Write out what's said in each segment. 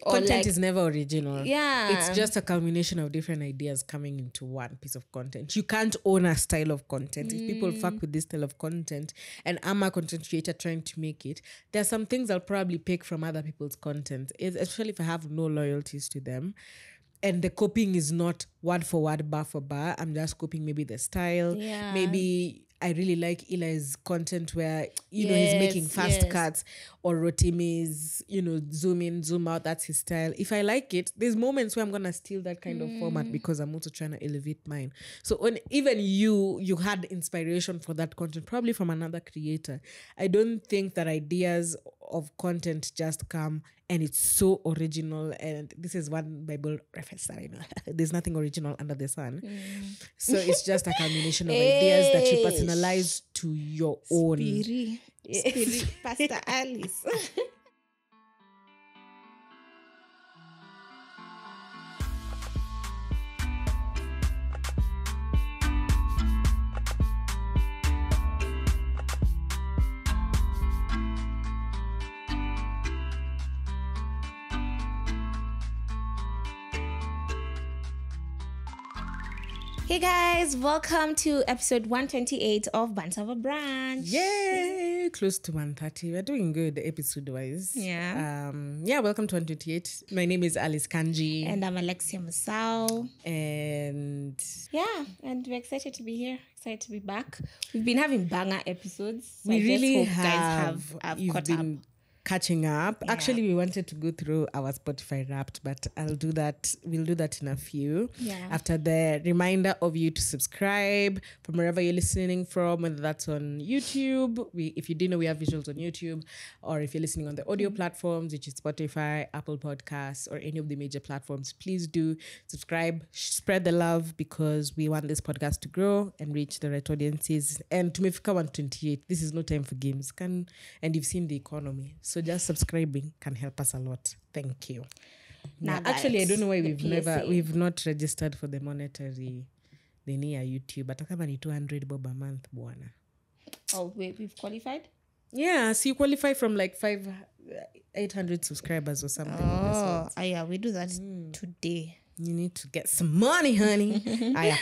Content is never original. Yeah. It's just a culmination of different ideas coming into one piece of content. You can't own a style of content. If people fuck with this style of content and I'm a content creator trying to make it, there are some things I'll probably pick from other people's content, especially if I have no loyalties to them. And the copying is not word for word, bar for bar. I'm just copying maybe the style. Yeah. Maybe I really like Eli's content where, he's making fast cuts, or Rotimi's, zoom in, zoom out. That's his style. If I like it, there's moments where I'm going to steal that kind of format because I'm also trying to elevate mine. So when even you had inspiration for that content, probably from another creator. I don't think that ideas of content just come and it's so original. And this is one Bible reference that I know. There's nothing original under the sun. So it's just a combination of ideas that you personalize to your own. Spirit, Pastor Alice. Hey guys, welcome to episode 128 of Banter Brunch. Yay! Close to 130. We're doing good episode-wise. Yeah. Welcome to 128. My name is Alice Kanji. And I'm Alexia Musau. And and we're excited to be here. Excited to be back. We've been having banger episodes. So we really hope guys have caught up. Catching up. Yeah. Actually, we wanted to go through our Spotify Wrapped, but I'll do that. We'll do that in a few. Yeah. After the reminder of you to subscribe from wherever you're listening from, whether that's on YouTube. If you didn't know, we have visuals on YouTube, or if you're listening on the audio platforms, which is Spotify, Apple Podcasts, or any of the major platforms, please do subscribe, spread the love, because we want this podcast to grow and reach the right audiences. And to Mefika 128, this is no time for games. And you've seen the economy. So just subscribing can help us a lot. Thank you. Now, actually, I don't know why we've not registered for the monetary near YouTube. But kama ni 200 bob a month, bwana. Oh, wait, we've qualified? Yeah, so you qualify from like 800 subscribers or something. Oh, yeah, we do that today. You need to get some money, honey.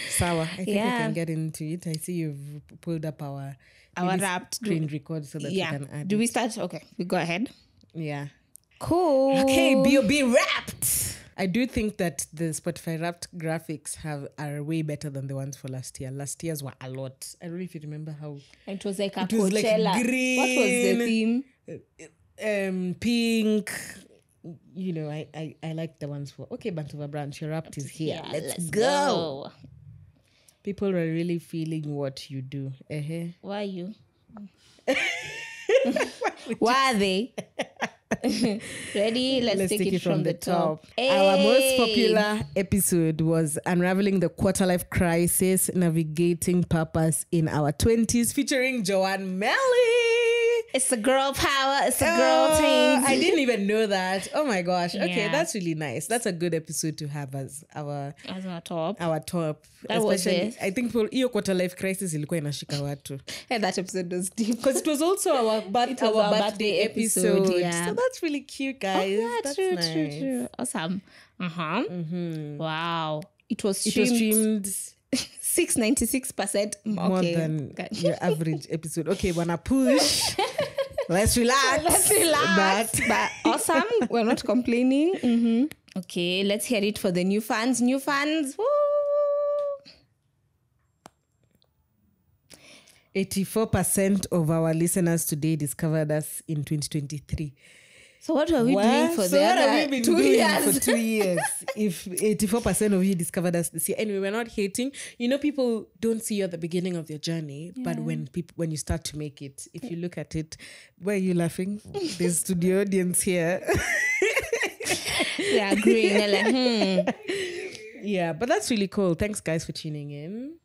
Sawa. I think we can get into it. I see you've pulled up our wrapped screen record so that we can add. Do we start? Okay, we go ahead. Yeah. Cool. Okay, B.O.B. Wrapped. I do think that the Spotify Wrapped graphics are way better than the ones for last year. Last year's were a lot. I don't know if you remember how it was like a it was Coachella. Like green. What was the theme? Pink. I like the ones for Banter Brunch. Your Wrapped is here. Yeah, let's go. People are really feeling what you do. Why are you? Why are they? Ready? Let's take it from the top. Hey. Our most popular episode was Unraveling the Quarter Life Crisis, Navigating Purpose in Our 20s, featuring Joanne Melly. It's a girl power. It's a girl thing. I didn't even know that. Oh my gosh. Okay, that's really nice. That's a good episode to have as our top. Our top. That especially, was it. I think for hiyo quarter life crisis ilikuwa inashika watu. And that episode was deep. Because it was also our birthday episode. Yeah. So that's really cute, guys. Oh, yeah, that's true, nice. true. Awesome. Wow. It was It was streamed 696% more than your average episode. Okay, wanna push. Let's relax. But awesome. We're not complaining. Okay, let's hear it for the new fans. Woo! 84% of our listeners today discovered us in 2023. So what were we doing for the other 2 years? For 2 years. If 84% of you discovered us this year. Anyway, we're not hating. People don't see you at the beginning of their journey, but when you start to make it, if you look at it, why are you laughing? There's studio audience here. They're agreeing. They're like, Yeah, but that's really cool. Thanks, guys, for tuning in.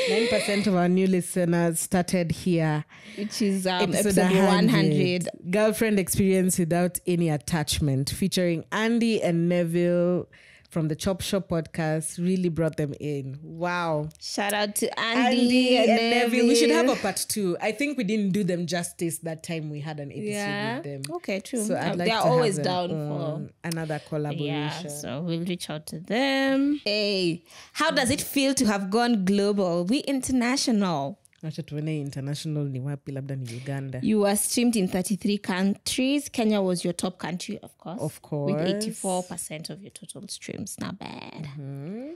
9% of our new listeners started here, which is episode 100. Girlfriend Experience Without Any Attachment, featuring Andy and Neville from the Chop Shop podcast really brought them in. Wow. Shout out to Andy and Neville. We should have a part 2. I think we didn't do them justice that time we had an episode with them. Okay, true. So I'd like they're to always have them down for another collaboration. Yeah, so we'll reach out to them. Hey, how does it feel to have gone global? We international. Acha tuone international ni wapi, labda ni Uganda. You were streamed in 33 countries. Kenya was your top country, of course. Of course. With 84% of your total streams. Not bad. From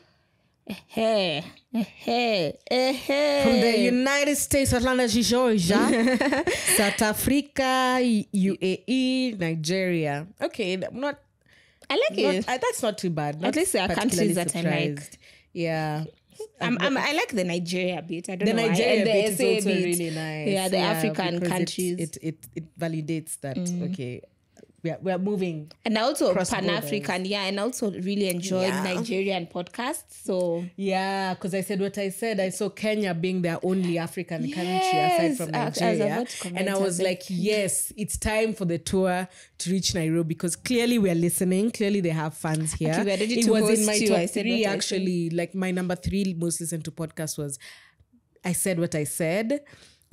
the United States, Atlanta, Georgia, South Africa, UAE, Nigeria. Okay, I like it. That's not too bad. At least there are countries that I like. Yeah. I like the Nigeria bit. I don't know the Nigeria why. bit is also really nice. Yeah, the African countries. It validates that, okay, we are moving. And also Pan-African, and I also really enjoyed Nigerian podcasts. So yeah, because I said what I said. I saw Kenya being their only African country aside from Nigeria. And I was like, yes, it's time for the tour to reach Nairobi because clearly we are listening. Clearly they have fans here. Okay, we are ready it to was host in my you. top 3 actually. Like my number 3 most listened to podcast was I Said What I Said.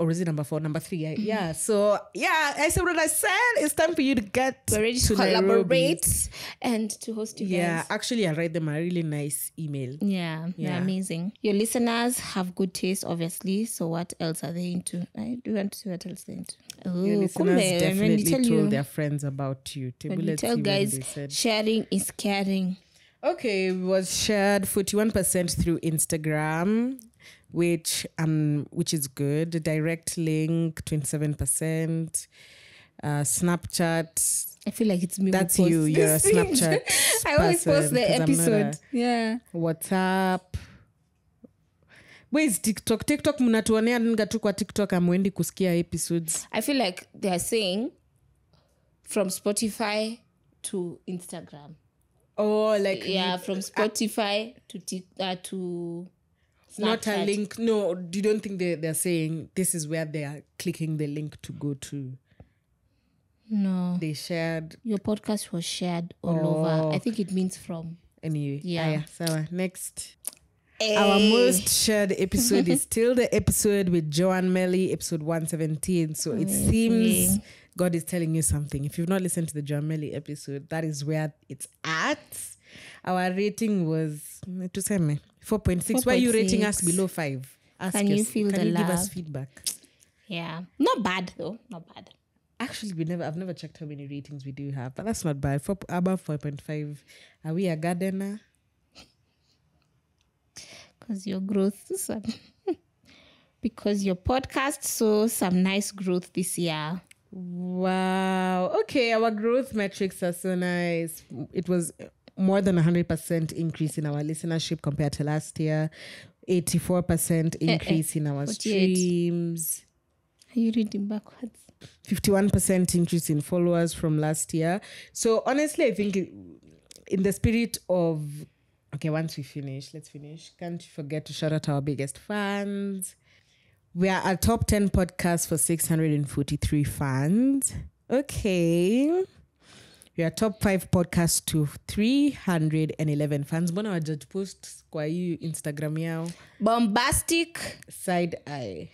Or is it number 4? Number 3? Yeah. So, I said what I said. It's time for you to get We're ready to Nairobi. collaborate and to host you guys. Yeah, actually, I write them a really nice email. Yeah, they're amazing. Your listeners have good taste, obviously. So what else are they into? I do want to see what else they're into. Your listeners definitely told their friends about you. When you tell guys, sharing is caring. Okay, it was shared 41% through Instagram, which is good. The direct link 27%. Snapchat. I feel like it's me. That's you. You're a Snapchat. I always post the episode. WhatsApp. Where is TikTok? TikTok mnatuonea nanga tu kwa TikTok amwendi kusikia episodes. I feel like they are saying from Spotify to Instagram. Oh, like from Spotify to Snapchat. Not a link. No, you don't think they're saying this is where they are clicking the link to go to? No. They shared. Your podcast was shared all over. I think it means from. Anyway. Yeah. So next. Our most shared episode is still the episode with Joanne Melly, episode 117. So it seems God is telling you something. If you've not listened to the Joanne Melly episode, that is where it's at. Our rating was 4.6. Why are you rating us below 5? Can you feel the love? Give us feedback? Yeah. Not bad though. Not bad. Actually, I've never checked how many ratings we do have, but that's not bad. Above 4.5. Are we a gardener? Because your growth, because your podcast saw some nice growth this year. Wow. Okay, our growth metrics are so nice. It was more than 100% increase in our listenership compared to last year. 84% increase in our 48. streams. Are you reading backwards? 51% increase in followers from last year. So honestly, I think in the spirit of... Okay, once we finish, let's finish. Can't forget to shout out our biggest fans. We are a top 10 podcast for 643 fans. Okay. We are top 5 podcast to 311 fans. Mbona wajudge post kwa hii Instagram yao? Bombastic. Side eye.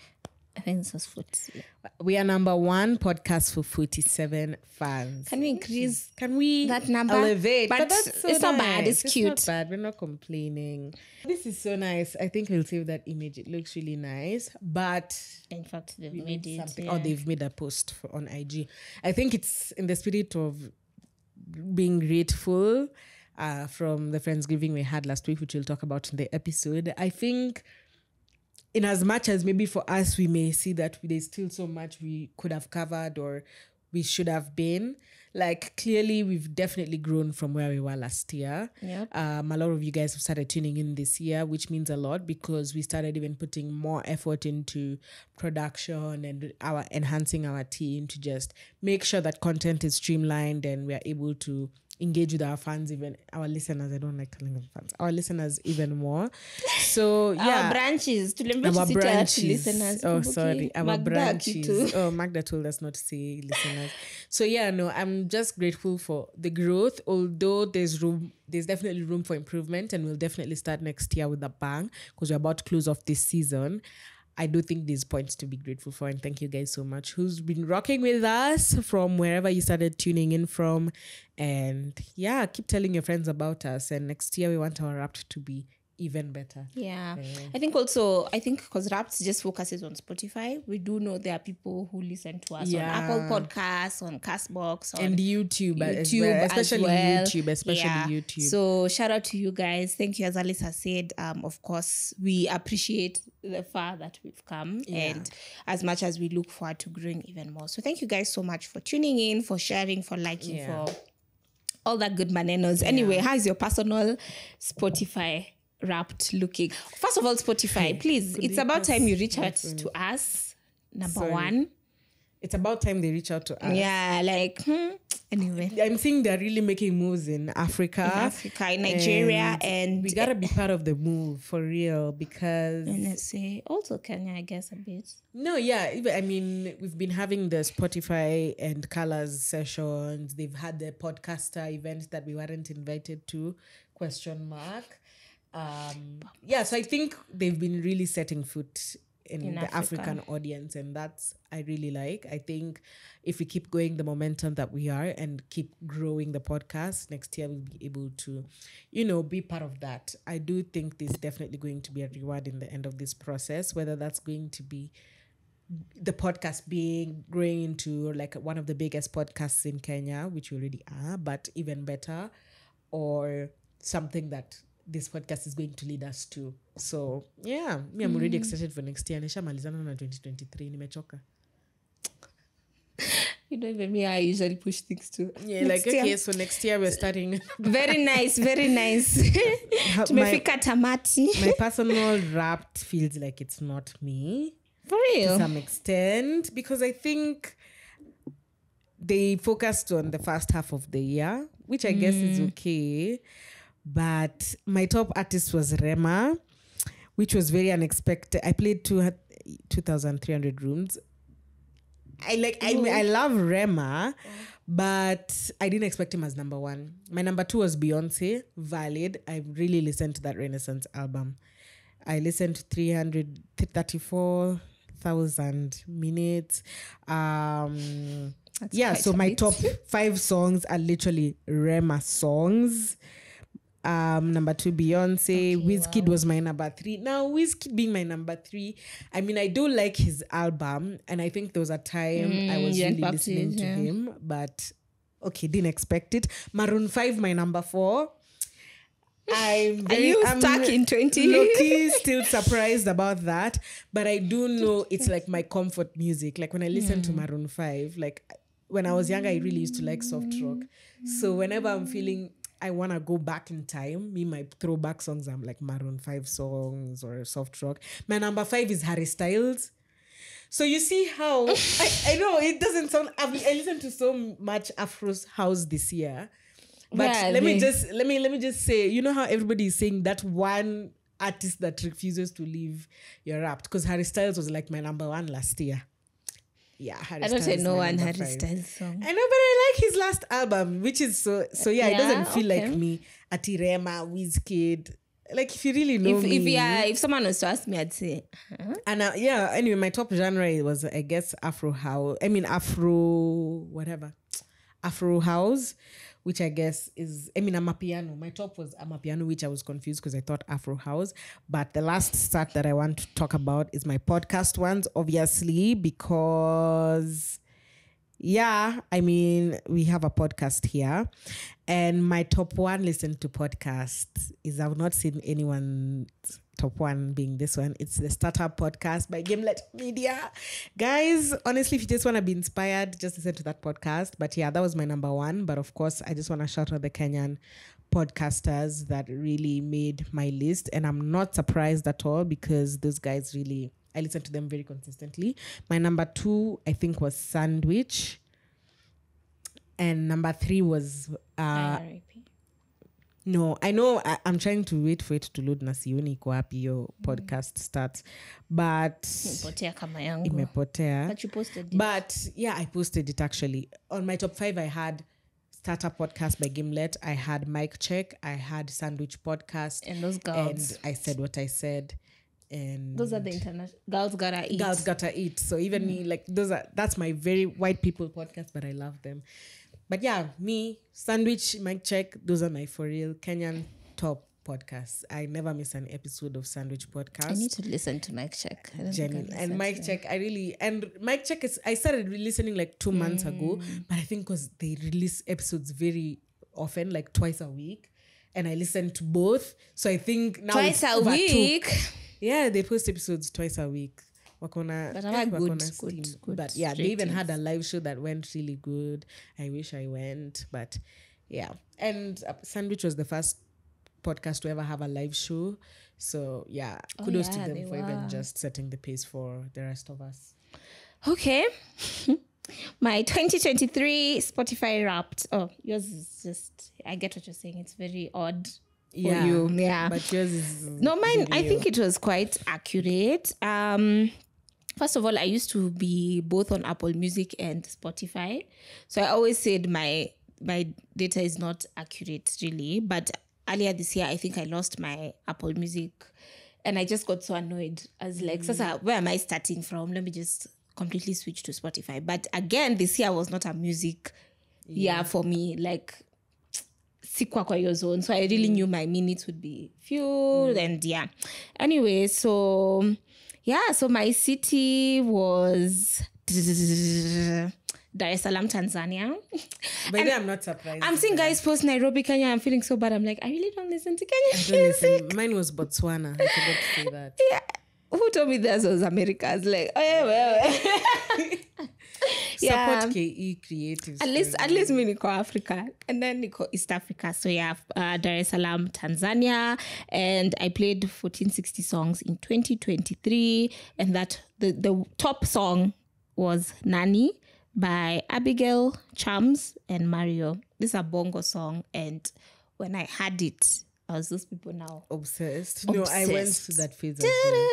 I think this was 40. We are number 1 podcast for 47 fans. Can we increase that number? Elevate. But that's so it's not nice. bad. It's cute. It's not bad. We're not complaining. This is so nice. I think we'll save that image. It looks really nice. But in fact, they've made it. Something. Oh, they've made a post on IG. I think it's in the spirit of being grateful from the Friendsgiving we had last week, which we'll talk about in the episode. I think... in as much as maybe for us, we may see that there's still so much we could have covered or we should have been. Like, clearly, we've definitely grown from where we were last year. Yep. A lot of you guys have started tuning in this year, which means a lot because we started even putting more effort into production and enhancing our team to just make sure that content is streamlined and we are able to engage with our fans, even our listeners. I don't like calling them fans. Our listeners even more. So yeah, Our branches. our branches. Listeners. Oh, sorry, our Magda branches. kitu. Oh, Magda told us not to say listeners. So yeah, no, I'm just grateful for the growth. Although there's definitely room for improvement, and we'll definitely start next year with a bang because we're about to close off this season. I do think there's points to be grateful for, and thank you guys so much who's been rocking with us from wherever you started tuning in from. And yeah, keep telling your friends about us. And next year we want our Wrapped to be even better. Yeah. I think because Wrapped just focuses on Spotify, we do know there are people who listen to us on Apple Podcasts, on Castbox, on and YouTube as well, especially YouTube. So shout out to you guys. Thank you. As Alice has said, of course, we appreciate the far that we've come, and as much as we look forward to growing even more. So thank you guys so much for tuning in, for sharing, for liking, for all that good manenos. Anyway, how is your personal Spotify Wrapped looking? First of all, Spotify, please, it's about time you reach out to us. Number one, it's about time they reach out to us. Yeah, anyway, I'm seeing they're really making moves in Africa, in Nigeria, and we gotta be part of the move for real, because and let's say also Kenya, I guess, a bit. No, yeah, I mean, we've been having the Spotify and Colors sessions. They've had the podcaster event that we weren't invited to, ? So I think they've been really setting foot in the African audience, and that's I really like. I think if we keep going the momentum that we are and keep growing the podcast, next year we'll be able to, be part of that. I do think there's definitely going to be a reward in the end of this process, whether that's going to be the podcast growing into like one of the biggest podcasts in Kenya, which we already are, but even better, or something that this podcast is going to lead us to. So yeah, I'm already excited for next year. Nishamalizana na 2023, nimechoka. Even me, I usually push things to so next year we're starting. Very nice. Tumefika tamati. My personal Wrapped feels like it's not me. For real? To some extent, because I think they focused on the first half of the year, which I guess is okay. But my top artist was Rema, which was very unexpected. I played 2,300 rooms. I love Rema, but I didn't expect him as number one. My number two was Beyonce, Valid. I really listened to that Renaissance album. I listened to 334,000 minutes. So my top 5 songs are literally Rema songs. Number 2, Beyonce. Wizkid was my number 3. Now, Wizkid being my number 3, I mean, I do like his album, and I think there was a time I was really listening to him, but okay, didn't expect it. Maroon 5, my number 4. I'm stuck in 20? Low-key still surprised about that, but I do know it's like my comfort music. Like when I listen to Maroon 5, like when I was younger, I really used to like soft rock. So whenever I'm feeling I want to go back in time, my throwback songs, I'm like Maroon 5 songs or soft rock. My number 5 is Harry Styles. So you see how I know it doesn't sound. I listened to so much Afro house this year, but let me just say, you know how everybody is saying that one artist that refuses to leave your Wrapped, because Harry Styles was like my number 1 last year. Yeah, I don't know one Harry Styles song. I know, but I like his last album, which is so yeah, it doesn't feel like me. Atirema, Wizkid. Like if you really know me. If someone was to ask me, I'd say. And anyway, my top genre was, I guess, Afro house. I mean, Afro house, which I guess is, Amapiano. My top was Amapiano, which I was confused because I thought Afro house. But the last start that I want to talk about is my podcast ones, obviously, because, we have a podcast here. And my top 1 listen to podcasts is, I've not seen anyone's top 1 being this one. It's the Startup Podcast by Gimlet Media. Guys, honestly, if you just want to be inspired, just listen to that podcast. But yeah, that was my number 1. But of course, I just want to shout out the Kenyan podcasters that really made my list. And I'm not surprised at all, because those guys really, I listen to them very consistently. My number 2, I think, was Sandwich. And number 3 was R.I.P. no, I know I'm trying to wait for it to load na sioni iko wapi your podcast starts, but Imepotea kama yangu. imepotea. But you posted it. But yeah, I posted it actually. On my top 5 I had Startup Podcast by Gimlet, I had Mic Check, I had Sandwich Podcast, And those girls. and I said what I said. And Those are the international girls gotta eat. Girls Gotta Eat. So even me, like that's my very white people podcast, but I love them. But yeah, me, Sandwich, Mic Check, those are my for real Kenyan top podcasts. I never miss an episode of Sandwich Podcast. I need to listen to Mic Check. Genuine. And Mic Check, and Mic Check I started listening like 2 months ago, but I think because they release episodes very often, like twice a week, and I listen to both. So I think now Twice a week. Yeah, they post episodes twice a week. But I'm good. But yeah, they even had a live show that went really good. I wish I went, but yeah. And Sandwich was the first podcast to ever have a live show. So yeah, kudos to them for even just setting the pace for the rest of us. Okay. My 2023 Spotify Wrapped. Oh, yours is just, I get what you're saying. It's very odd. Yeah, you. Yeah. But yours is no, mine, I think it was quite accurate. First of all, I used to be both on Apple Music and Spotify. So I always said my data is not accurate really. But earlier this year, I think I lost my Apple Music and I just got so annoyed. I was like, Sasa, where am I starting from? Let me just completely switch to Spotify. But again, this year was not a music year for me. Like, sikwa kwa your zone. So I really knew my minutes would be few and yeah. Anyway, so yeah, so my city was Dar es Salaam, Tanzania. But I'm not surprised. I'm seeing guys post Nairobi, Kenya. I'm feeling so bad. I'm like, I really don't listen to Kenya I don't listen. Mine was Botswana. I forgot to say that. Yeah. Who told me this was America? I was like, oh yeah, well. Support KE creatives. At least me niko Africa and then niko East Africa. So yeah, Dar es Salaam, Tanzania, and I played 1460 songs in 2023, and that the top song was Nani by Abigail, Chams, and Mario. This is a bongo song, and when I had it, I was those people now. Obsessed. No, I went through that phase as well.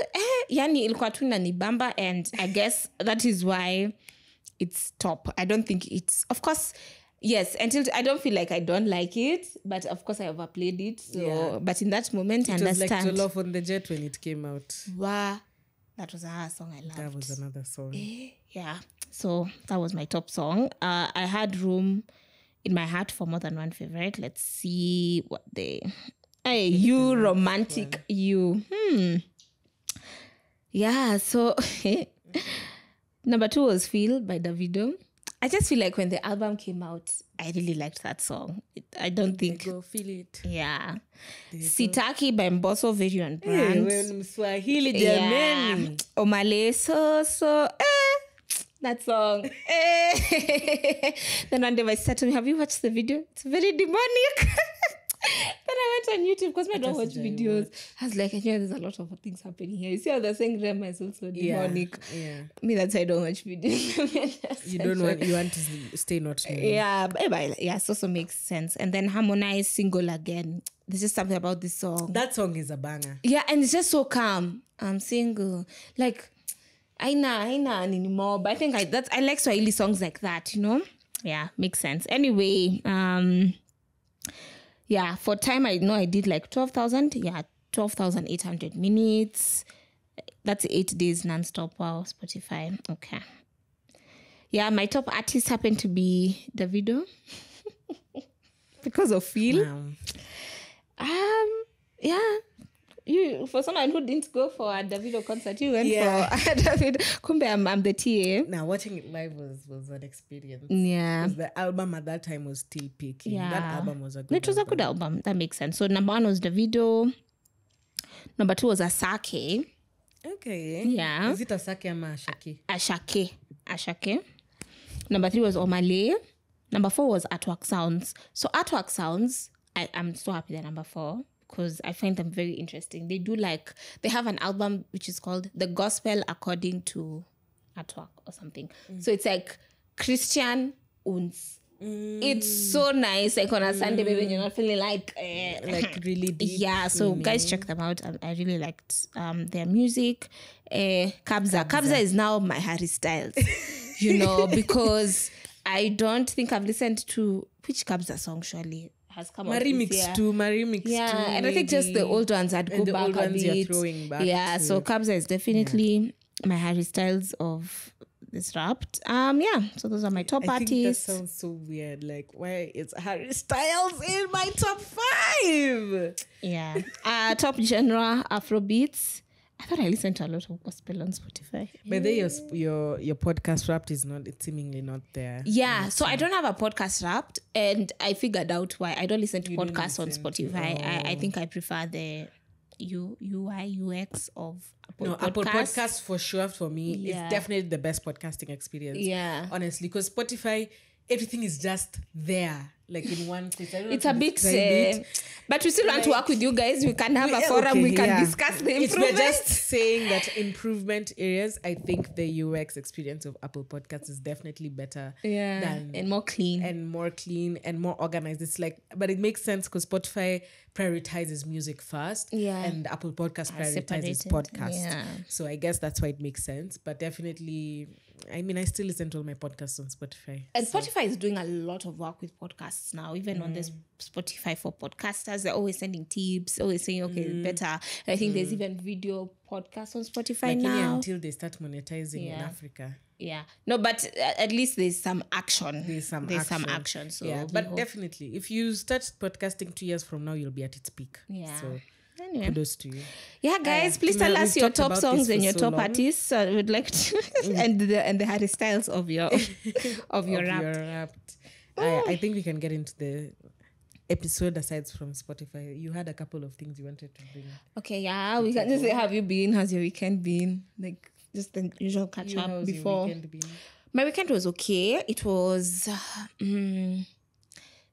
Yani ilikuwa tu inanibamba, and I guess that is why it's top. I don't think it's, of course, yes, until I don't feel like I don't like it, but of course I overplayed it. So, but in that moment, I understand. It was like Jollof on the Jet when it came out. Wow, that was another song I loved. That was another song. Yeah, so that was my top song. I had room in my heart for more than one favorite. Let's see what they... Hey, you romantic, you. Yeah, so number 2 was Feel by Davido. I just feel like when the album came out, I really liked that song. I don't think... Go feel it. Yeah. Sitaki by Mbosso, Video and Brand. Swahili, yeah. Omale, so. That song. Then one day my sister told me, have you watched the video? It's very demonic. Then I went on YouTube because I don't watch videos. I was like, I know there's a lot of things happening here. You see how they're saying Rema is also demonic. Yeah. Me, that's why I don't watch videos. You want to stay not knowing. Yeah, but yeah, it also makes sense. And then Harmonize, Single Again. There's just something about this song. That song is a banger. Yeah, and it's just so calm. I'm single. Like, aina anymore. But I think I like Swahili songs like that, you know? Yeah, makes sense. Anyway, yeah, for time, I know I did like 12,000. Yeah, 12,800 minutes. That's 8 days nonstop. Wow, Spotify. Okay. Yeah, my top artist happened to be Davido. Because of Feel. Wow. Yeah. You, for someone who didn't go for a Davido concert, you went for Davido. Kumbe, I'm the TA. Now, watching it live was an experience. Yeah. Because the album at that time was still peaking. Yeah. That album was a good album. It was a good album. That makes sense. So, number 1 was Davido. Number 2 was Asake. Okay. Yeah. Is it Asake or Ashake? Ashake. Number 3 was Omale. Number 4 was Artwork Sounds. So, Artwork Sounds, I'm so happy they're number 4. Because I find them very interesting. They have an album which is called The Gospel According to Artwork or something. So it's like Christian und It's so nice, like on a Sunday, maybe when you're not feeling like really deep. Yeah, so guys, check them out. I really liked their music. Kabza is now my Harry Styles, because I don't think I've listened to which Kabza song surely has come out Marimix this year. too, Marimix too. Yeah, and I think just the old ones I'd go back a bit. You're throwing back. Yeah, to. so Kabza is definitely my Harry Styles of this Wrapped. So those are my top I artists. think that sounds so weird. Like, why is Harry Styles in my top 5? Yeah. Top genre Afrobeats. I thought I listened to a lot of gospel on Spotify. But then your podcast Wrapped is not, it's seemingly not there. Yeah, so I don't have a podcast Wrapped, and I figured out why. I don't listen to podcasts on Spotify. I think I prefer the UI UX of Apple Podcasts. Apple Podcasts for sure for me is definitely the best podcasting experience. Yeah, honestly, because Spotify, everything is just there, like in one place. It's a bit, but we still want to work with you guys. We can have a forum. We can discuss the improvements. We're just saying that improvement areas. I think the UX experience of Apple Podcasts is definitely better. And more clean and more organized. It's like, but it makes sense because Spotify prioritizes music first, and Apple Podcast prioritizes podcasts. So I guess that's why it makes sense. But definitely, I mean, I still listen to all my podcasts on Spotify. And Spotify is doing a lot of work with podcasts now, even on this Spotify for podcasters. They're always sending tips, always saying, okay, better. And I think there's even video podcasts on Spotify now. Until they start monetizing in Africa. Yeah. No, but at least there's some action. There's some action. So but definitely, if you start podcasting 2 years from now, you'll be at its peak. Yeah. So anyway, kudos to you. Yeah, guys, please tell us your top songs and your top artists. I would like to and the Harry Styles of your Wrapped. I think we can get into the episode aside from Spotify. You had a couple of things you wanted to bring. Okay, we can just say, have you been? How's your weekend been? Like just the usual catch up before. My weekend was okay. It was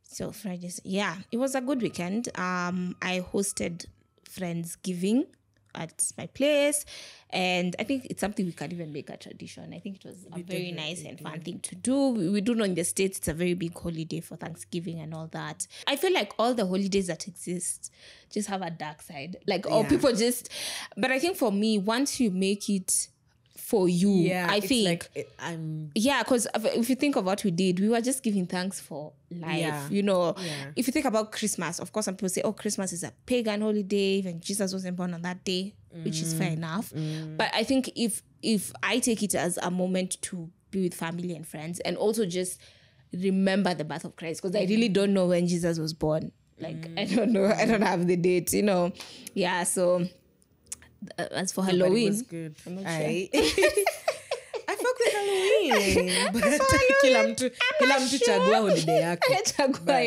so Friday. Yeah, it was a good weekend. I hosted Friendsgiving at my place, and I think it's something we can even make a tradition. I think it was a very nice and fun thing to do. We do know in the States it's a very big holiday for Thanksgiving and all that. I feel like all the holidays that exist just have a dark side, or people just, but I think for me, once you make it for you, I think because if you think of what we did, we were just giving thanks for life. If you think about Christmas, of course some people say, oh, Christmas is a pagan holiday, even Jesus wasn't born on that day, which is fair enough. But I think if I take it as a moment to be with family and friends, and also just remember the birth of Christ, because I really don't know when Jesus was born. I don't know, I don't have the date, so as for Halloween, was good. I'm not sure. I fuck with Halloween. But kila mtu chagua holiday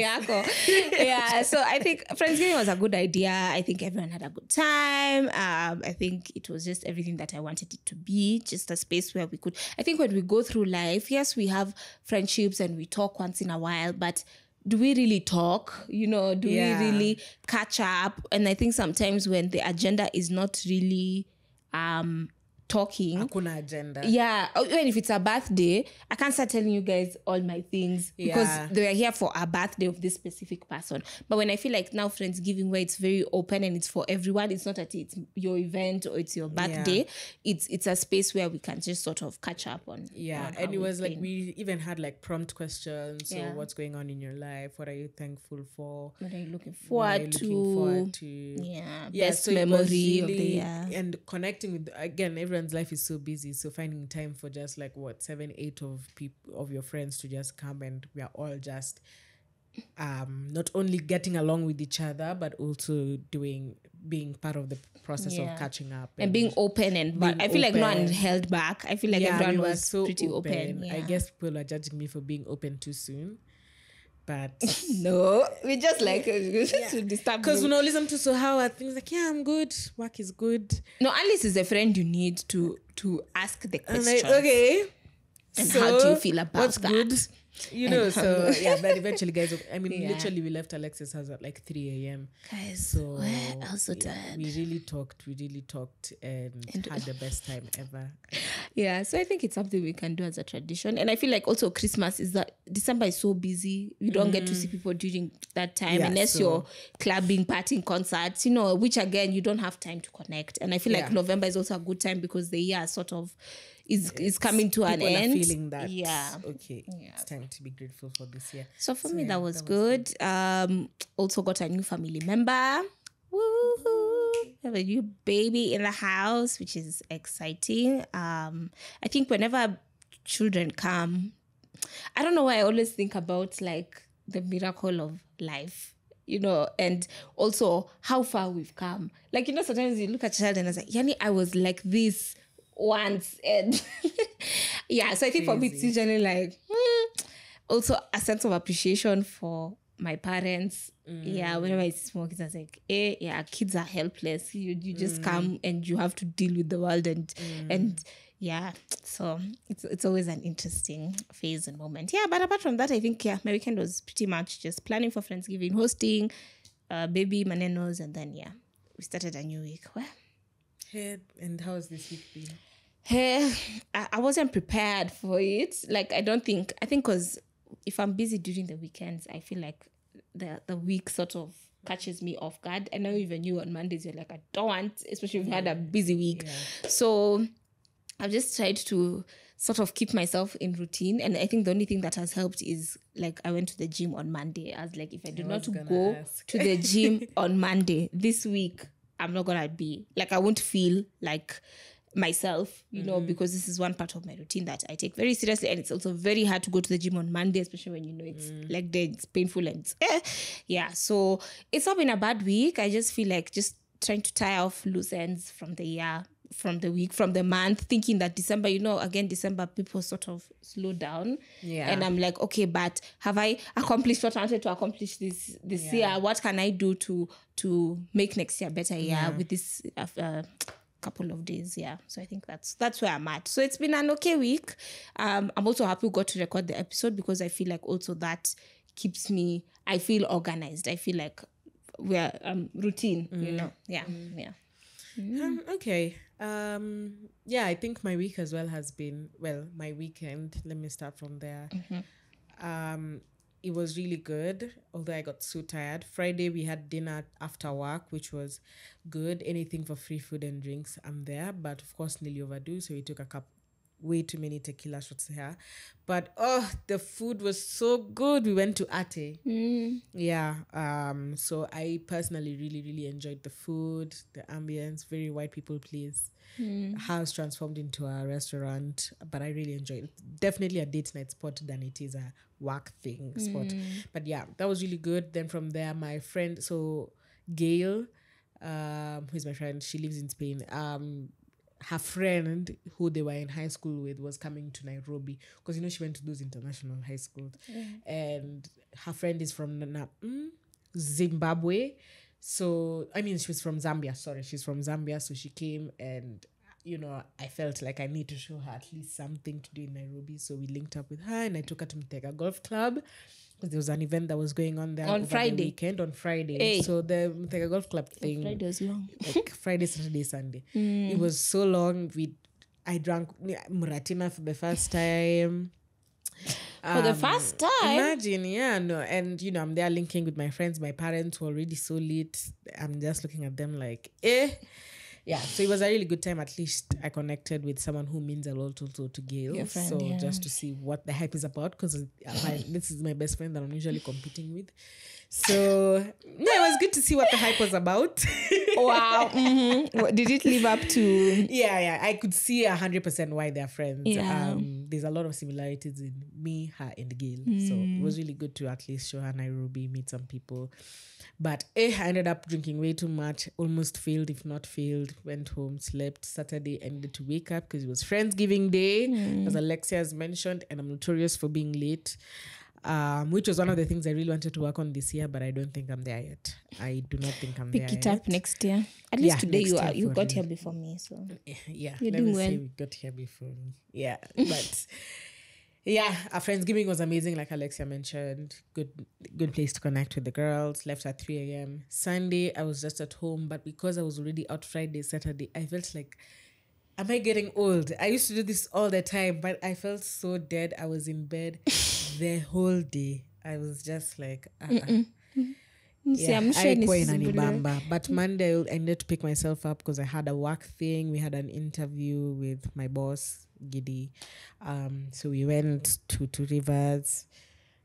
yako. Yeah, so I think Friendsgiving was a good idea. I think everyone had a good time. I think it was just everything that I wanted it to be, just a space where we could, I think when we go through life, yes, we have friendships and we talk once in a while, but do we really talk? We really catch up? And I think sometimes when the agenda is not really talking. Hakuna agenda. Yeah. Even if it's a birthday, I can't start telling you guys all my things because they were here for a birthday of this specific person. But when I feel like now Friendsgiving, where it's very open and it's for everyone, it's not that it's your event or it's your birthday. It's a space where we can just sort of catch up on. Yeah. And it was like, we even had like prompt questions. So what's going on in your life? What are you thankful for? What are you looking forward to? Yeah. Best so memory really, of the year. And connecting with, again, everyone's life is so busy, so finding time for just like 7-8 of people, of your friends, to just come, and we are all just not only getting along with each other, but also being part of the process of catching up and being open. And I feel like no one held back. I feel like everyone was so pretty open. I guess people are judging me for being open too soon. But no, we just like to disturb, because listen to, so how are things? Like, I'm good, work is good. No, Alice is a friend you need to ask the question. Like, okay, and so how do you feel about what's that? Good? You know, so yeah, but eventually, guys, I mean, Yeah. literally, we left Alexia's house at like 3 a.m. Guys, So we're also tired. we really talked, and had the best time ever. Yeah, so I think it's something we can do as a tradition. And I feel like also Christmas is that December is so busy. You don't get to see people during that time Yeah, unless so- you're clubbing, partying, concerts, you know, which again, you don't have time to connect. And I feel like Yeah. November is also a good time because the year sort of is coming to an People end. are feeling that. Yeah. Okay, it's time to be grateful for this year. So for me, yeah, that was good. Also got a new family member. Woohoo! We have a new baby in the house, which is exciting. I think whenever children come, I don't know why I always think about like the miracle of life, you know, and also how far we've come. Like, you know, sometimes you look at a child and I was like, Yani, I was like this once. And yeah, so I think for me, it's usually like, also a sense of appreciation for my parents. Yeah, whenever I see small kids, I was like, yeah, kids are helpless. You just come and you have to deal with the world and yeah, so it's always an interesting phase and moment. Yeah, but apart from that, I think my weekend was pretty much just planning for Friendsgiving, hosting, baby, Manos, and then we started a new week. Well, Hey, and how's this week been? I wasn't prepared for it. Like, I think because if I'm busy during the weekends, I feel like the week sort of catches me off guard. I know even you on Mondays, you're like, I don't want, especially if you had a busy week. Yeah. So I've just tried to sort of keep myself in routine. And I think the only thing that has helped is like I went to the gym on Monday. I was like, if I do not go to the gym on Monday this week, I'm not gonna be like, I won't feel like myself, you know, because this is one part of my routine that I take very seriously. And it's also very hard to go to the gym on Monday, especially when you know it's like it's painful and it's, so it's not been a bad week. I just feel like just trying to tie off loose ends from the year, from the week, from the month, thinking that December, you know, again, December people sort of slow down. Yeah. And I'm like, okay, but have I accomplished what I wanted to accomplish this year? What can I do to make next year a better year with this couple of days? So I think that's where I'm at. So it's been an okay week. I'm also happy we got to record the episode because I feel like also that keeps me, I feel organized. I feel like we're routine, you know. Okay. I think my week as well has been, my weekend, let me start from there. It was really good, although I got so tired. Friday, we had dinner after work, which was good. Anything for free food and drinks, I'm there. But of course, nearly overdue, so we took way too many tequila shots here. But, the food was so good. We went to Ate. So I personally really, really enjoyed the food, the ambience, very white people place. House transformed into a restaurant, but I really enjoyed it. Definitely a date night spot than it is a work thing spot. But yeah, that was really good. Then from there, my friend, so Gail, who's my friend, she lives in Spain. Her friend who they were in high school with was coming to Nairobi because, you know, she went to those international high schools. And her friend is from Zimbabwe. So, I mean, she was from Zambia. Sorry, she's from Zambia. So she came and, you know, I felt like I need to show her at least something to do in Nairobi. So we linked up with her and I took her to Mtega Golf Club because there was an event that was going on there on over Friday. the weekend on Friday. Hey. So the Mtega Golf Club thing, Friday was long. like Friday, Saturday, Sunday. It was so long. I drank Muratina for the first time. For the first time? Imagine, and, you know, I'm there linking with my friends. My parents were already so lit. I'm just looking at them like, Yeah, so it was a really good time. At least I connected with someone who means a lot also to Gail. Your friend, so just to see what the hype is about, because this is my best friend that I'm usually competing with. So it was good to see what the hype was about. Wow. Did it live up to? Yeah. I could see 100% why they're friends. Yeah. There's a lot of similarities in me, her, and Gail. So it was really good to at least show her Nairobi, meet some people. But I ended up drinking way too much, almost failed, if not failed, went home, slept. Saturday, I needed to wake up because it was Friendsgiving Day, as Alexia has mentioned, and I'm notorious for being late. Which was one of the things I really wanted to work on this year, but I don't think I'm there yet. I do not think I'm there yet. Pick it up next year. At least today you got here before me, so yeah. You're Let doing me well. say we got here before me. Yeah, but Yeah, our Friendsgiving was amazing, like Alexia mentioned. Good place to connect with the girls. Left at 3 a.m. Sunday, I was just at home, but because I was already out Friday, Saturday, I felt like, am I getting old? I used to do this all the time, but I felt so dead. I was in bed the whole day. I was just like, See, yeah, I'm sure I it's quite similar. bamba. But Monday I needed to pick myself up because I had a work thing. We had an interview with my boss, Giddy. So we went to Rivers,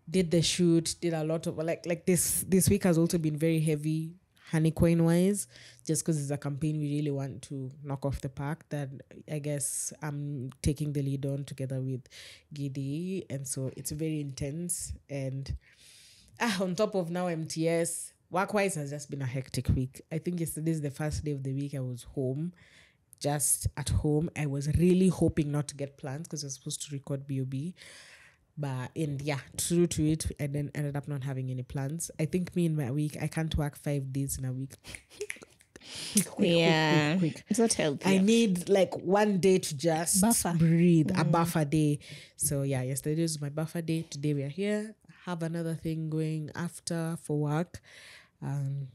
did the shoot, did a lot of like this week has also been very heavy honeycoin wise, just because it's a campaign we really want to knock off the park that I guess I'm taking the lead on together with Giddy, and so it's very intense. And on top of now MTS, work-wise has just been a hectic week. I think yesterday is the first day of the week I was home, just at home. I was really hoping not to get plans because I was supposed to record BOB. And yeah, true to it, I then ended up not having any plans. I think me in my week, I can't work 5 days in a week. Quick. It's not healthy. I need like 1 day to just breathe, a buffer day. So yeah, yesterday was my buffer day. Today we are here. Have another thing going after for work.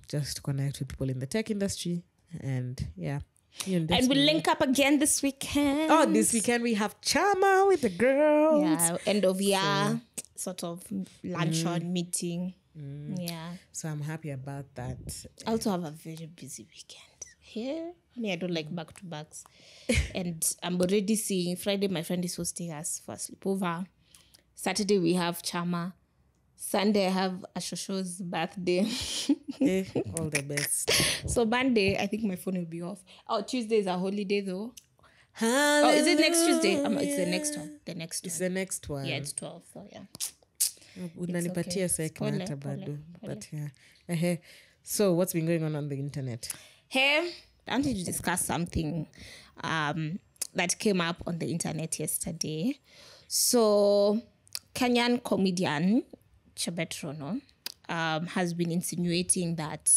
Just to connect with people in the tech industry. And yeah. And we'll link up again this weekend. Oh, this weekend we have Chama with the girls. Yeah, end of year sort of luncheon meeting. Yeah. So I'm happy about that. I also have a very busy weekend. Here, I don't like back-to-backs. And I'm already seeing Friday, my friend is hosting us for a sleepover. Saturday, we have Chama. Sunday, I have Ashosho's birthday. All the best. So Monday, I think my phone will be off. Oh, Tuesday is a holiday though. Hallelujah. Oh, is it next Tuesday? It's the next one. It's the next one. Yeah, it's 12. So yeah. Unanipatia sekmata bado. But yeah. So what's been going on the internet? Hey, I wanted to discuss something that came up on the internet yesterday. So Kenyan comedian Chabetrono has been insinuating that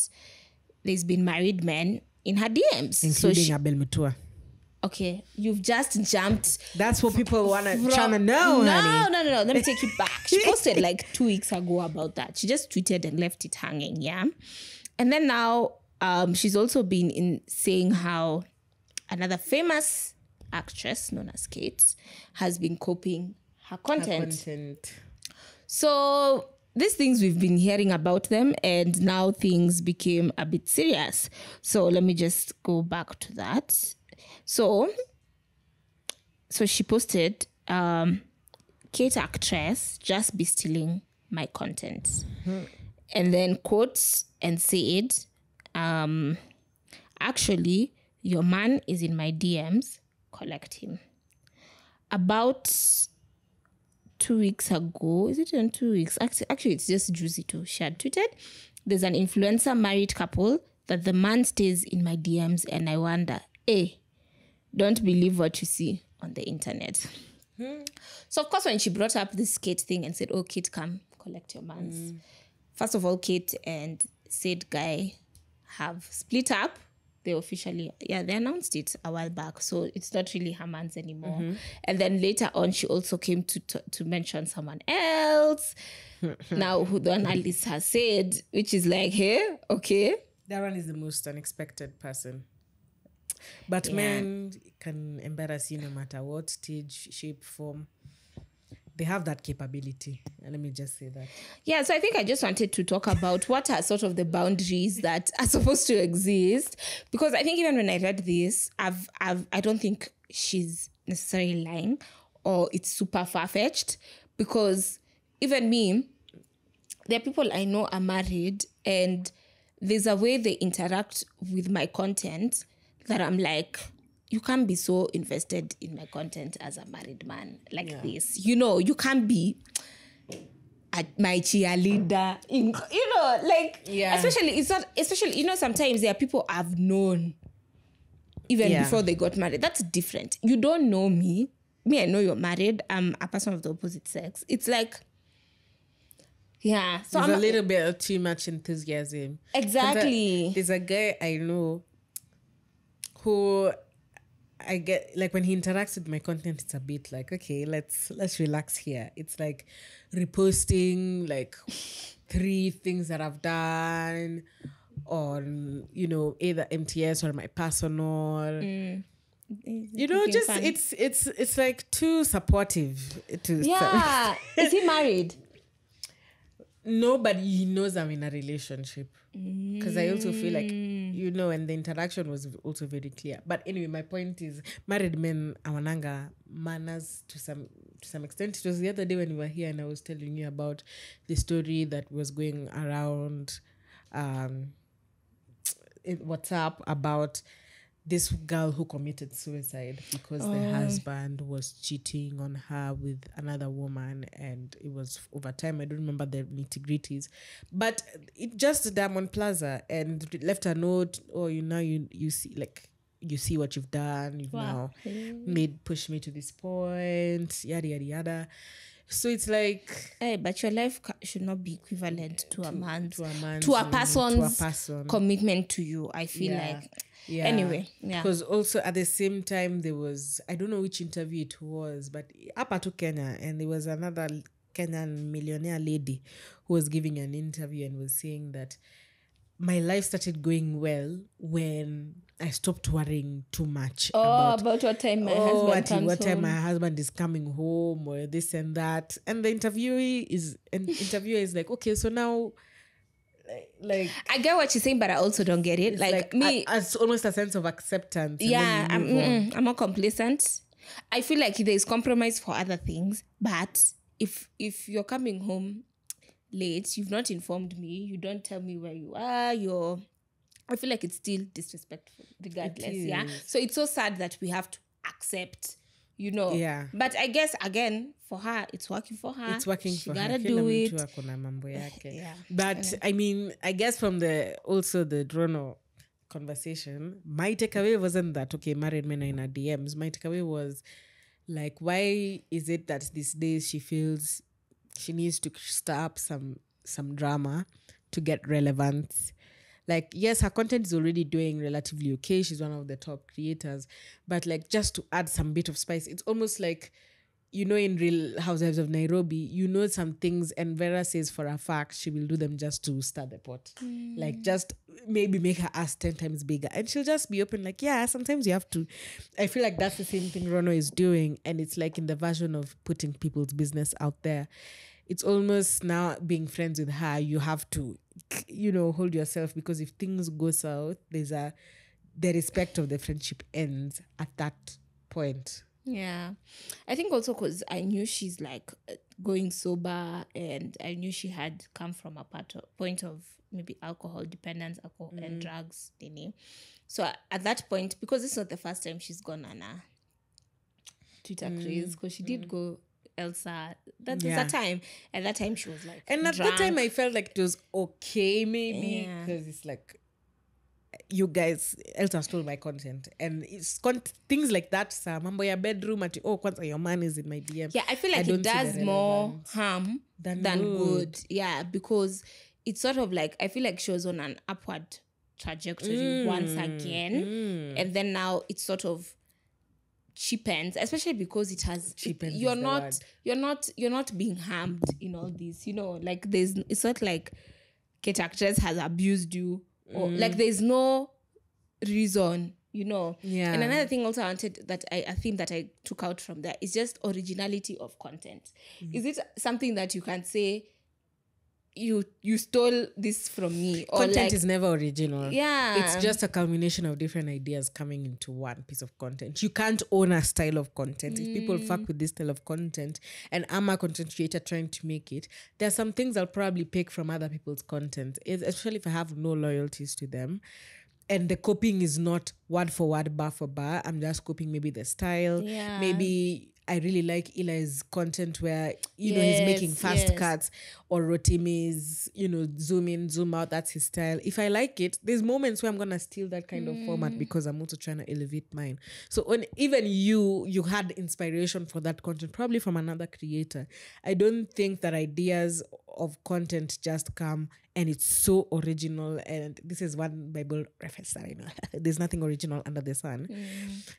there's been married men in her DMs. Including Abel Mutua. Okay, you've just jumped. That's what people want to try to know, honey. No. Let me take you back. She posted like 2 weeks ago about that. She just tweeted and left it hanging, yeah? And then now she's also been saying how another famous actress known as Kate has been copying her content. So these things, we've been hearing about them, and now things became a bit serious. So let me just go back to that. So she posted, Kate actress just be stealing my content. And then quotes and said, actually, your man is in my DMs, collect him. About 2 weeks ago, is it in 2 weeks? Actually, it's just juicy too. She had tweeted, there's an influencer married couple that the man stays in my DMs, and I wonder, don't believe what you see on the internet. So, of course, when she brought up this Kate thing and said, oh, Kate, come collect your mans. First of all, Kate and said guy have split up. They officially, they announced it a while back. So it's not really her mans anymore. And then later on, she also came to mention someone else. Now, who the analyst has said, which is like, hey, okay. That one is the most unexpected person. But men can embarrass you no matter what stage, shape, form. They have that capability. And let me just say that. Yeah, so I think I just wanted to talk about what are sort of the boundaries that are supposed to exist. Because I think even when I read this, I don't think she's necessarily lying or it's super far-fetched. Because even me, there are people I know are married, and there's a way they interact with my content that I'm like, you can't be so invested in my content as a married man like this. You know, you can't be my cheerleader. Especially, sometimes there are people I've known even before they got married. That's different. You don't know me. I know you're married. I'm a person of the opposite sex. It's like, so there's a little bit of too much enthusiasm. Exactly. There's a guy I know who I get like when he interacts with my content, it's a bit like, okay, let's relax here. It's like reposting like 3 things that I've done on, either MTS or my personal. You know, just fun. It's like too supportive to Is he married? No, but he knows I'm in a relationship. Because I also feel like, and the interaction was also very clear. But anyway, my point is, married men, awananga manners to some extent. It was the other day when we were here and I was telling you about the story that was going around in WhatsApp about this girl who committed suicide because the husband was cheating on her with another woman, and it was over time. I don't remember the nitty-gritties, but it just Diamond Plaza and left a note. Oh, you see, like, you see what you've done. You've now pushed me to this point. Yada yada yada. So it's like, hey, but your life should not be equivalent to a person's commitment to you. I feel like. Yeah. Anyway, yeah. Because also at the same time there was, I don't know which interview it was, but up to Kenya, and there was another Kenyan millionaire lady who was giving an interview and was saying that my life started going well when I stopped worrying too much about what time my husband is coming home or this and that. And the interviewer is like, okay, so now. Like I get what you're saying, but I also don't get it. Like me, it's almost a sense of acceptance. Yeah, I'm not complacent. I feel like there is compromise for other things, but if you're coming home late, you've not informed me, you don't tell me where you are, I feel like it's still disrespectful regardless. Yeah. So it's so sad that we have to accept. Yeah. But I guess again, for her, it's working for her. It's working she for her. Gotta do it. Yeah. But I mean, I guess from the Drono conversation, my takeaway wasn't that, okay, married men are in her DMs. My takeaway was like, why is it that these days she feels she needs to stir up some drama to get relevance? Like, yes, her content is already doing relatively okay. She's one of the top creators. But like, just to add some bit of spice, it's almost like, in Real Housewives of Nairobi, some things, and Vera says for a fact she will do them just to stir the pot. Like, just maybe make her ass 10 times bigger. And she'll just be open like, yeah, sometimes you have to. I feel like that's the same thing Rono is doing. And it's like in the version of putting people's business out there. It's almost now being friends with her, you have to, hold yourself, because if things go south, the respect of the friendship ends at that point. Yeah. I think also because I knew she's like going sober, and I knew she had come from a point of maybe alcohol dependence, and drugs. So at that point, because this is not the first time she's gone on a Twitter craze, because she did go Elsa. At that time she was like, and at that time I felt like it was okay, maybe, because it's like, you guys, Elsa stole my content, and it's things like that. Mambo ya bedroom at kwanza your man is in my DM. Yeah, I feel like it does more harm than good. Yeah, because it's sort of like, I feel like she was on an upward trajectory once again, and then now it's sort of cheapens, especially because it has cheapens. You're not being harmed in all this. Like it's not like Kate actress has abused you, or like there's no reason. Yeah. And another thing also I think that I took out from that is just originality of content. Is it something that you can say you stole this from me? Or content is never original. Yeah. It's just a culmination of different ideas coming into one piece of content. You can't own a style of content. If people fuck with this style of content and I'm a content creator trying to make it, there are some things I'll probably pick from other people's content, especially if I have no loyalties to them. And the copying is not word for word, bar for bar. I'm just copying maybe the style. Yeah. Maybe I really like Eli's content where, you know, he's making fast cuts, or Rotimi's, you know, zoom in, zoom out. That's his style. If I like it, there's moments where I'm going to steal that kind of format because I'm also trying to elevate mine. So even you had inspiration for that content, probably from another creator. I don't think that ideas of content just come and it's so original. And this is one Bible reference that I know. There's nothing original under the sun.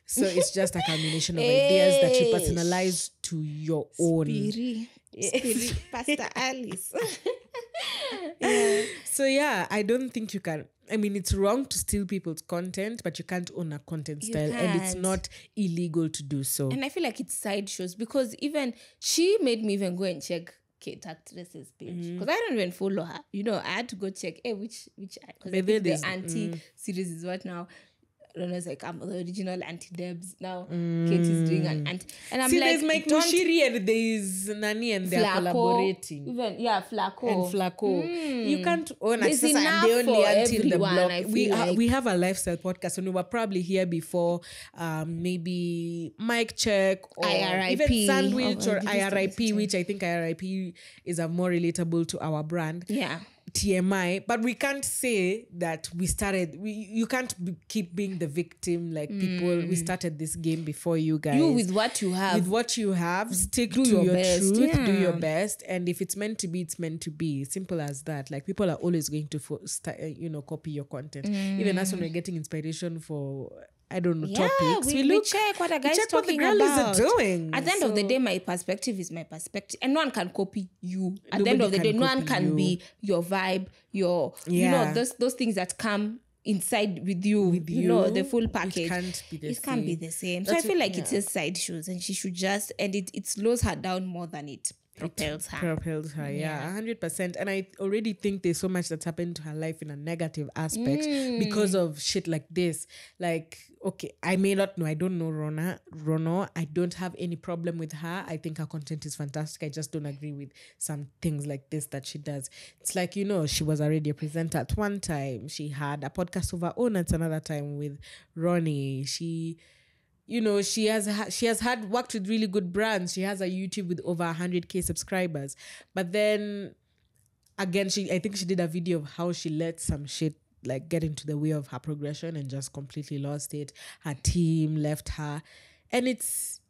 So it's just a combination of ideas that you personalize to your own. Spirit, Pastor Alice. So yeah, I don't think you can. I mean, it's wrong to steal people's content, but you can't own a content style, and it's not illegal to do so. And I feel like it's side shows, because even she made me even go and check Kate Actress's page, because I don't even follow her. You know, I had to go check which because I think the auntie series is what now. Rona's like, I'm the original Auntie Debs. Now Kate is doing an auntie. And I'm there's Mike Mushiri and there's Nani, and they're collaborating. Even, Flaco. And Flaco. You can't own There's access. enough I'm the only for auntie in the everyone, block. We have a lifestyle podcast, and we were probably here before maybe Mike Check or IRIP. Even Sandwich or IRIP, which I think IRIP is a more relatable to our brand. Yeah. TMI, but we can't say that we started. You can't keep being the victim like people. We started this game before you guys. You with what you have. With what you have, stick to your your best. truth. Yeah. Do your best, and if it's meant to be, it's meant to be. Simple as that. Like people are always going to copy your content. Even us when we're getting inspiration for, I don't know, topics. We check what a guy's talking what the girl about. is doing. At the end of the day, my perspective is my perspective, and no one can copy you. At the end of the day, no one can be your vibe, your you know those things that come inside with you. You know, the full package. It can't be the same. So I feel like it's just side shows, and she should just, and it slows her down more than it propels her. 100%. And I already think there's so much that's happened to her life in a negative aspect because of shit like this. Like, okay, I may not know. I don't know Rono. I don't have any problem with her. I think her content is fantastic. I just don't agree with some things like this that she does. It's like, you know, she was a radio presenter at one time. She had a podcast of her own at another time with Ronnie. She has had worked with really good brands. She has a YouTube with over 100k subscribers. But then again, I think she did a video of how she let some shit like get into the way of her progression and just completely lost it. Her team left her. And it's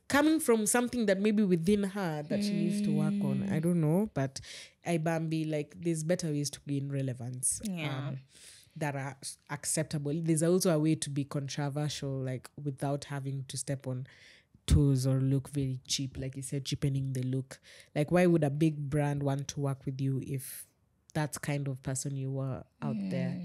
coming from something that maybe within her that she needs to work on. I don't know, but Bambi, like, there's better ways to gain relevance. That are acceptable. There's also a way to be controversial, like without having to step on toes or look very cheap. Like you said, cheapening the look. Like, why would a big brand want to work with you if that's kind of person you were out there?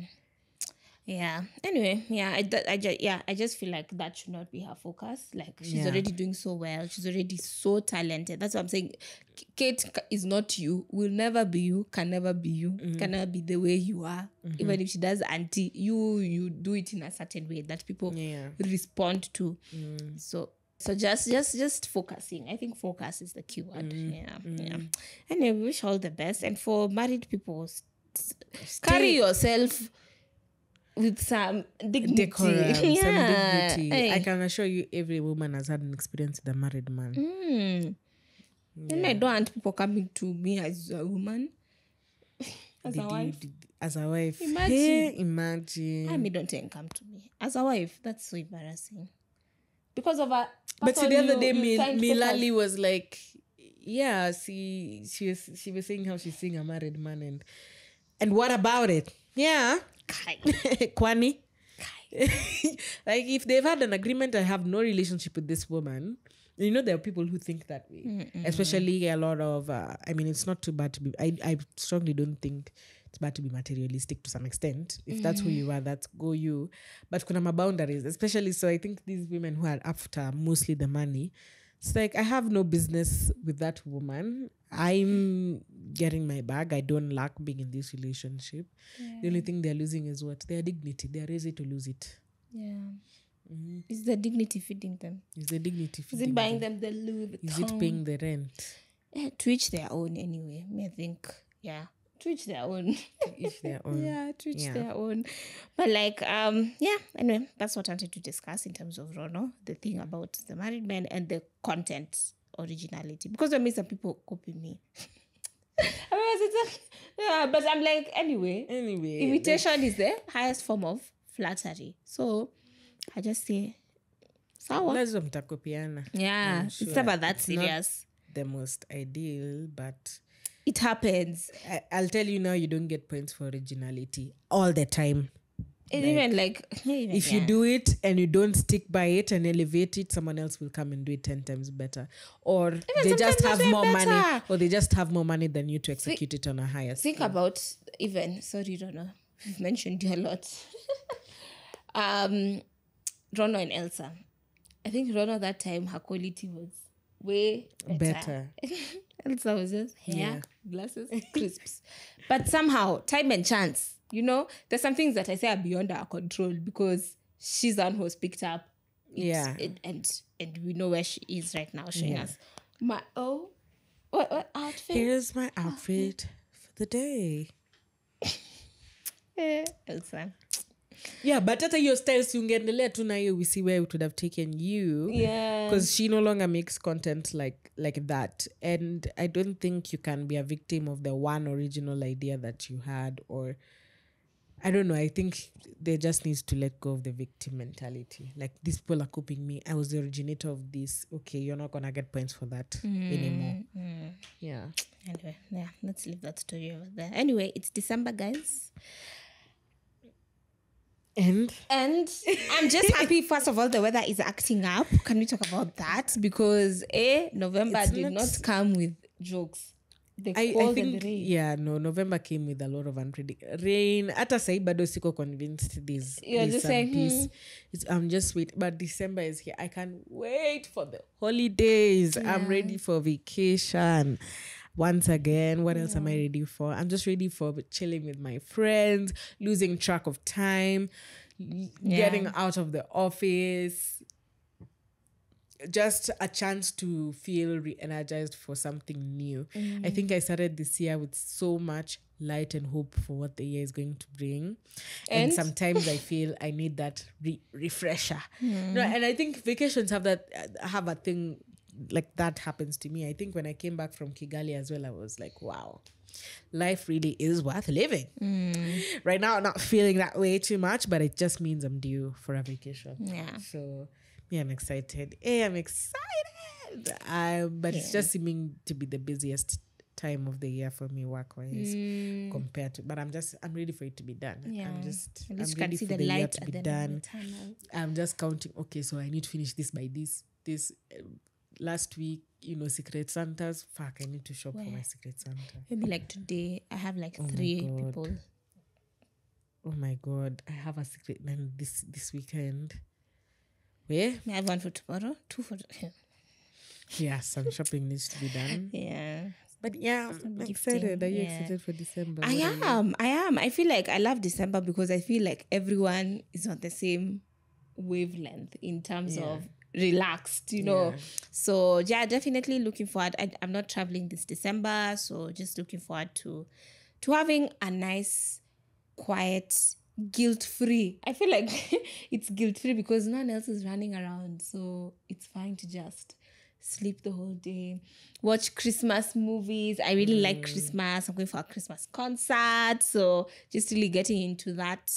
Yeah. Anyway, I just feel like that should not be her focus. Like, she's already doing so well. She's already so talented. That's what I'm saying. Kate is not you. Will never be you. Can never be you. Cannot be the way you are. Even if she does auntie, you do it in a certain way that people respond to. So just focusing. I think focus is the key word. Anyway, we wish all the best. And for married people, carry yourself with some dignity. Decorum, some dignity. Hey. I can assure you every woman has had an experience with a married man. And I don't want people coming to me as a woman. As a wife. Imagine. I mean, don't come to me. As a wife, that's so embarrassing. Because of a... But see, the other day, Milali was like, she was saying how she's seeing a married man. And what about it? Yeah. Kwani. Like, if they've had an agreement, I have no relationship with this woman. You know, there are people who think that way. Especially a lot of, it's not too bad to be, I strongly don't think it's bad to be materialistic to some extent. If that's who you are, that's go you. But kuna boundaries, especially, so I think these women who are after mostly the money, it's like, I have no business with that woman. I'm getting my bag. I don't lack being in this relationship. The only thing they're losing is what? Their dignity. They're easy to lose it. Is the dignity feeding them? Is it buying them the Louis Vuitton? Is it paying the rent? To each their own anyway. I think, to each their own. To each their own. Yeah, to each their own. But like, anyway, that's what I wanted to discuss in terms of Rono, the thing about the married men and the content originality. Because there may some people copy me. But I'm like, anyway, imitation is the highest form of flattery. So I just say, sawa. Lazima mtakopiana. Yeah, Sure. it's never that It's serious. not the most ideal, but It happens. I'll tell you now, you don't get points for originality all the time. If You do it and you don't stick by it and elevate it, someone else will come and do it 10 times better. Or they just have more money, or they just have more money than you to execute it on a higher scale. Think about Rono. We've mentioned you a lot. Rono and Elsa. I think Rono that time, her quality was way better. Elsa was just hair, glasses, crisps. But somehow, time and chance, there's some things that I say are beyond our control because she's the one who was picked up. And we know where she is right now, showing us. What outfit? Here's my outfit for the day. Elsa. Yeah, but at your styles, ungendelea tu na hiyo, we see where it would have taken you. Yeah. Because she no longer makes content like that. And I don't think you can be a victim of the one original idea that you had, or I don't know. I think they just needs to let go of the victim mentality. Like, these people are copying me. I was the originator of this. Okay, you're not going to get points for that anymore. Yeah. Anyway, let's leave that story over there. Anyway, it's December, guys. And I'm just happy, first of all, the weather is acting up. Can we talk about that? Because November did not come with jokes. The cold and the rain. Yeah, no, November came with a lot of rain. Ata sai bado siko convinced there's just some peace. I'm just waiting. But December is here. I can't wait for the holidays. Yeah. I'm ready for vacation. Once again, what else am I ready for? I'm just ready for chilling with my friends, losing track of time, getting out of the office. Just a chance to feel re-energized for something new. I think I started this year with so much light and hope for what the year is going to bring. And sometimes I feel I need that refresher. No, and I think vacations have a thing like that happens to me. I think when I came back from Kigali as well, I was like, wow, life really is worth living. Right now, I'm not feeling that way too much, but it just means I'm due for a vacation. Yeah. So, I'm excited. I'm excited. But it's just seeming to be the busiest time of the year for me work-wise compared to, but I'm ready for it to be done. Yeah. I'm ready for the the year light to be done. I'm just counting, okay, so I need to finish this by this. Last week, Secret Santas. Fuck, I need to shop for my Secret Santa. Maybe like today, I have like 3 people. Oh my God, I have a secret this weekend. Where? I have one for tomorrow, 2 for... Yeah, some shopping needs to be done. Yeah. But I'm excited. Are you excited for December? I am. I feel like I love December because I feel like everyone is on the same wavelength in terms of relaxed, So definitely looking forward. I'm not traveling this December, so just looking forward to having a nice, quiet, guilt-free. I feel like it's guilt-free because no one else is running around, so it's fine to just sleep the whole day, watch Christmas movies. I really like Christmas. I'm going for a Christmas concert, so just really getting into that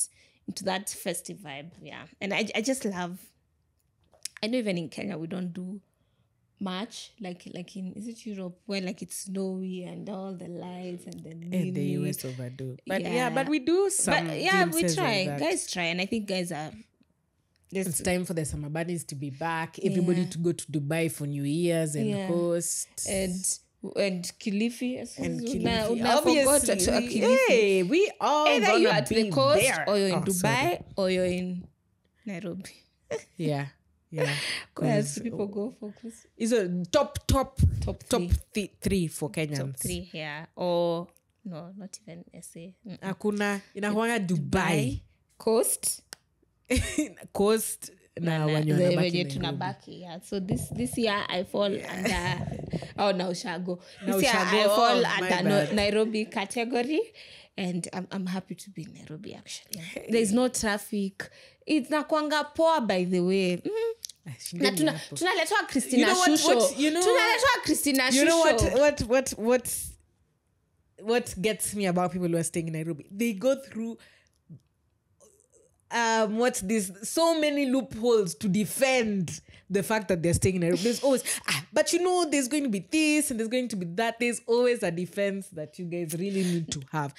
festive vibe. Yeah, and I just love. I know even in Kenya we don't do much like in, is it Europe, where like it's snowy and all the lights and the the US overdo. But but we do some. But we try. Guys try, and I think guys are. It's time for the summer bunnies to be back. Everybody to go to Dubai for New Year's and host. And Kilifi. Obviously. Hey, we all either you're at the coast there. Or you're in Dubai or you're in Nairobi. Yeah. Where else do people go for Christmas? It's a top three for Kenyans. Top 3, yeah. Or no, not even SA. Hakuna inakuanga Dubai. Coast, na wenye the wanabaki wenye Nairobi. tunabaki. Yeah. So this year I fall under now Ushago. Now This year Ushago, I fall my under bad. Nairobi category, and I'm happy to be in Nairobi. Actually, there's no traffic. It's nakwanga poa, by the way. Na tunaletwa Christina Shusho. Tunaletwa Christina Shusho. You know what gets me about people who are staying in Nairobi? They go through so many loopholes to defend the fact that they're staying in Nairobi. There's always but there's going to be this and there's going to be that. There's always a defense that you guys really need to have.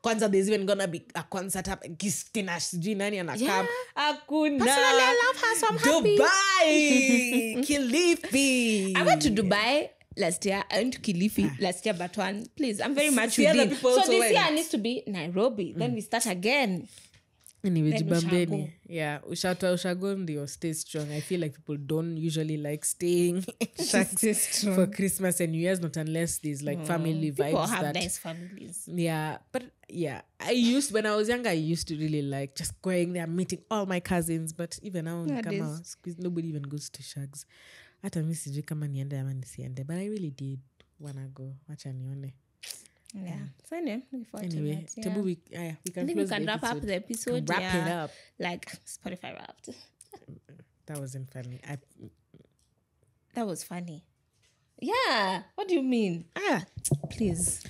Kwanza there's even gonna be a concert up Christina sijui nani anakam. Hakuna. Personally, I love her, so I'm happy. Dubai Kilifi. I went to Dubai last year. I went to Kilifi last year, but one, please, I'm very much See, other within. people So also this went. year needs to be Nairobi. Then we start again. Anyway, Then Jibambeni. Yeah, Ushago ndio stay strong. I feel like people don't usually like staying for Christmas and New Year's, not unless there's like family vibes. People have nice families. Yeah, but yeah, when I was younger, I used to really like just going there, meeting all my cousins. But even now, nobody even goes to Shags. Hata mimi sijui kama niende ama nisiende, but I really did wanna go. Wacha nione. Yeah. So anyway, we can wrap up the episode. Wrap it up. Like Spotify wrapped. That wasn't funny. That was funny. Yeah. What do you mean? Please.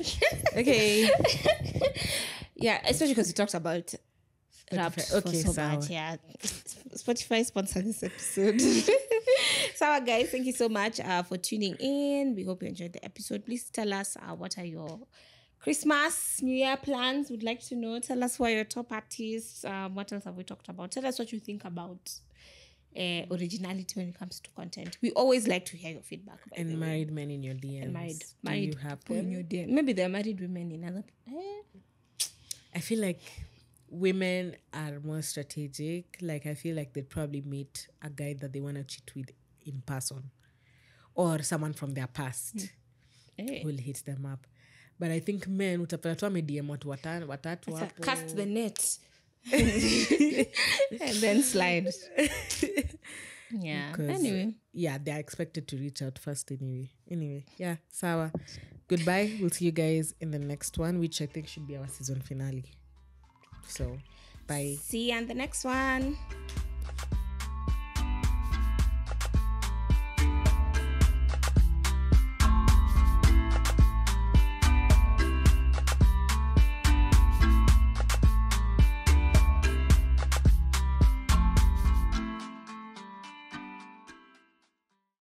Okay. Yeah, especially because we talked about wrapped for so much. Yeah. Spotify sponsored this episode. So guys, thank you so much for tuning in. We hope you enjoyed the episode. Please tell us what are your Christmas, New Year plans. We'd like to know. Tell us who are your top artists. What else have we talked about? Tell us what you think about originality when it comes to content. We always like to hear your feedback. And married men in your DMs. Married you have people in your DM. Maybe they're married women in other. I feel like women are more strategic. Like I feel like they'd probably meet a guy that they want to cheat with in person, or someone from their past will hit them up. But I think men utapata tu DM watu watatu hapo. Cast the net and then slide. Yeah. Anyway. Yeah, they're expected to reach out first anyway. Yeah, sawa. Goodbye. We'll see you guys in the next one, which I think should be our season finale. So, bye. See you on the next one.